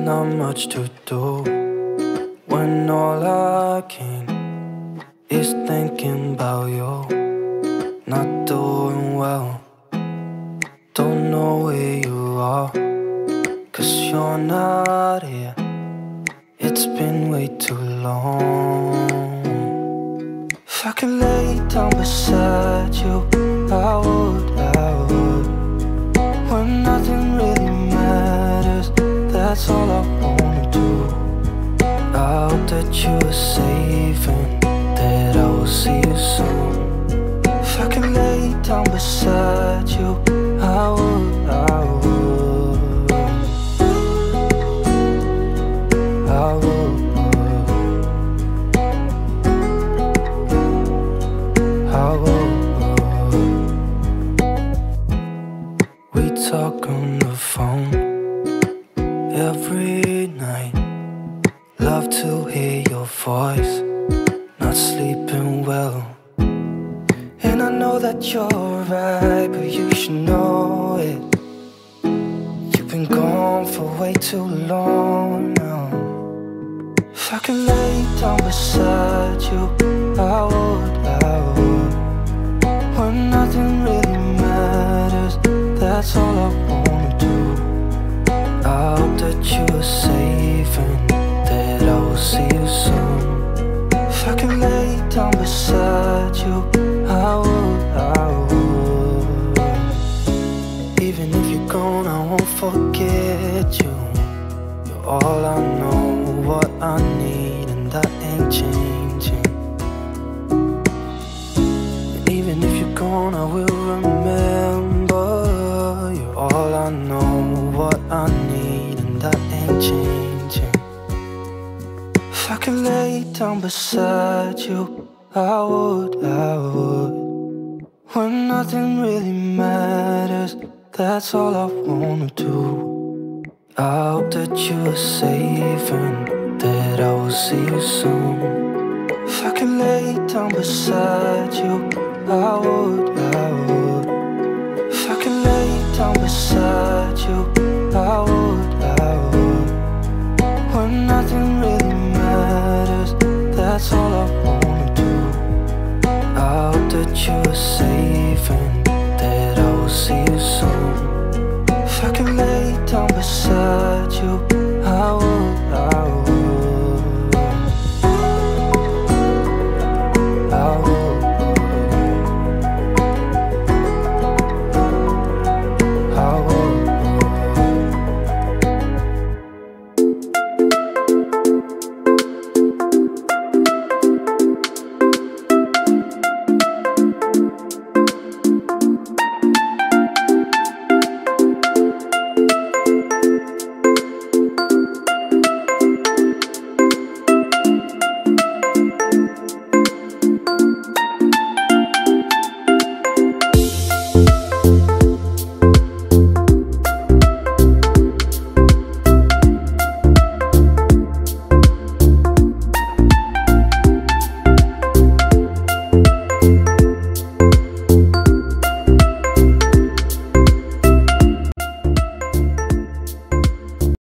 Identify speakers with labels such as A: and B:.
A: not much to do when all I can is thinking about you. Not doing well, don't know where you are, 'cause you're not here. It's been way too long. If I could lay down beside you, I would. When nothing really matters, that's all I wanna do. I hope that you are safe and that I will see you soon. If I could lay down beside you, I would. I would. We talk on the phone every night. Love to hear your voice. Not sleeping well, and I know that you're right, but you should know it. You've been gone for way too long now. If I could lay down beside you, I would. When nothing really matters, that's all I wanna do. I hope that you are safe and that I will see you soon. If I could lay down beside you, I would. Even if you're gone, I won't forget you. You're all I know, what I need, and that ain't changing. And even if you're gone, I will remember. You're all I know, what I need, and that ain't changing. If I could lay down beside you, I would. When nothing really matters, that's all I wanna do. I hope that you are safe and that I will see you soon. If I could lay down beside you, I would. If I could lay down beside you, I would. When nothing really matters, that's all I